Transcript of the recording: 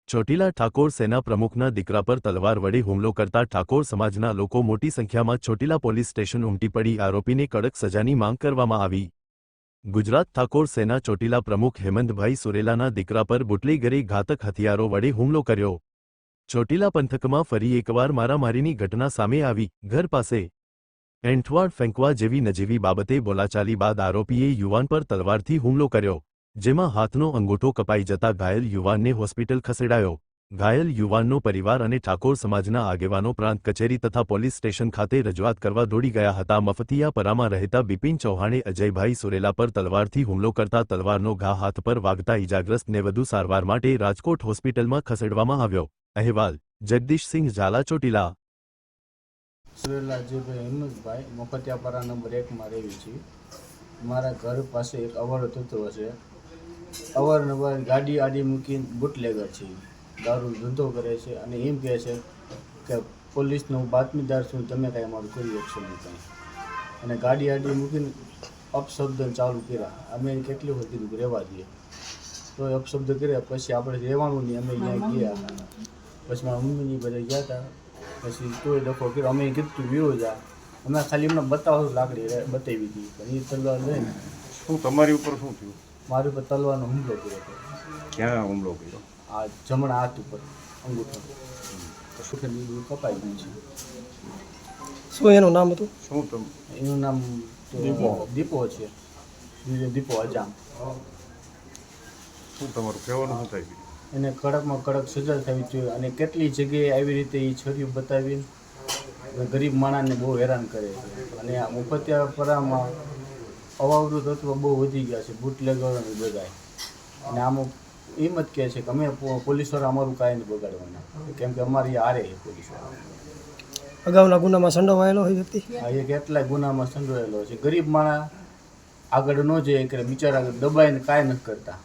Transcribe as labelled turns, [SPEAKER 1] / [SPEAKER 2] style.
[SPEAKER 1] ચોટીલા ઠાકોર સેના પ્રમુખના દીકરા પર તલવાર વડે હુમલો કરતા ઠાકોર સમાજના લોકો મોટી સંખ્યામાં ચોટીલા પોલીસ સ્ટેશન ઉમટી પડી આરોપીને કડક સજાની માંગ કરવામાં આવી। ગુજરાત ઠાકોર સેના ચોટીલા પ્રમુખ હેમંતભાઈ સુરેલાના દીકરા પર બુટલેગરે ઘાતક હથિયારો વડે હુમલો કર્યો। ચોટીલા પંથકમાં ફરી એકવાર મારામારીની ઘટના સામે આવી। ઘર પાસે એંઠવાડ ફેંકવા જેવી નજીવી બાબતે બોલાચાલી બાદ આરોપીએ યુવાન પર તલવારથી હુમલો કર્યો, જેમાં હાથનો અંગૂઠો કપાઈ જતા ઘાયલ યુવાનને હોસ્પિટલ ખસેડાયો। ઘાયલ યુવાનનો પરિવાર અને ઠાકોર સમાજના આગેવાનો પ્રાંત કચેરી તથા પોલીસ સ્ટેશન ખાતે રજૂઆત કરવા દોડી ગયા હતા। મફતિયાપરામાં રહેતા બિપિન ચૌહાણે અજયભાઈ સુરેલા પર તલવારથી હુમલો કરતા તલવારનો ઘા હાથ પર વાગતા ઇજાગ્રસ્તને વધુ સારવાર માટે રાજકોટ હોસ્પિટલમાં ખસેડવામાં આવ્યો। અહેવાલ જગદીશસિંહ ઝાલા, ચોટીલા।
[SPEAKER 2] સુરેલા અજયભાઈ હિંમતભાઈ મફતિયાપરા નંબર 1 માં રહેવી છીએ। મારા ઘર પાસે એક અવળ તત્વ છે, અવારનવાર ગાડી આડી મૂકીને બુટલેગર છે, દારૂ ધંધો કરે છે અને એમ કહે છે કે પોલીસનો બાતમીદાર છું, તમે કાંઈ અમારું કરી શકશો નહીં કાંઈ, અને ગાડી આડી મૂકીને અપશબ્દ ચાલુ કર્યા। અમે કેટલી વખત કીધું કે રહેવા દઈએ, તો અપશબ્દ કર્યા પછી આપણે રહેવાનું નહીં। અમે ત્યાં ગયા, પછી મારા મમ્મીની બધા ગયા હતા, પછી કોઈ ડખો કર્યો। અમે કીધું તું વિરો જા, અમે ખાલી એમને બતાવો લાકડી બતાવી હતી, પણ એ તલવાર લઈને
[SPEAKER 3] શું તમારી ઉપર શું થયું?
[SPEAKER 2] મારી ઉપર તલવારનો હુમલો કર્યો હતો।
[SPEAKER 3] ક્યાં હુમલો કર્યો?
[SPEAKER 2] આ જમણા હાથ ઉપર અંગૂઠો કપાઈ ગયું છે।
[SPEAKER 4] શું એનું નામ હતું?
[SPEAKER 3] શું તમે
[SPEAKER 2] એનું નામ દીપો છે, દીપો અજામ।
[SPEAKER 3] શું તમારું કહેવાનું શું થાય છે?
[SPEAKER 2] એને કડકમાં કડક સજા થવી જોઈએ, અને કેટલી જગ્યાએ આવી રીતે એ છરીઓ બતાવીને ગરીબ માણસને બહુ હેરાન કરે છે। અને આ મફતિયાપરામાં અવાવરું તત્વ બહુ વધી ગયા છે, બુટલેગરોને બધાય, અને આમાં એમ જ કહે છે કે અમે પોલીસવાળા અમારું કાંઈ નહીં બગાડવાના, કેમ કે અમારી હારે છે પોલીસવાળા।
[SPEAKER 4] અગાઉના ગુનામાં સંડોવાયેલો હોય વ્યક્તિ?
[SPEAKER 2] આ એ કેટલાય ગુનામાં સંડોવાયેલો છે। ગરીબ માણસ આગળ ન જઈએ કે બિચારા દબાઈને કાંઈ નથી કરતા,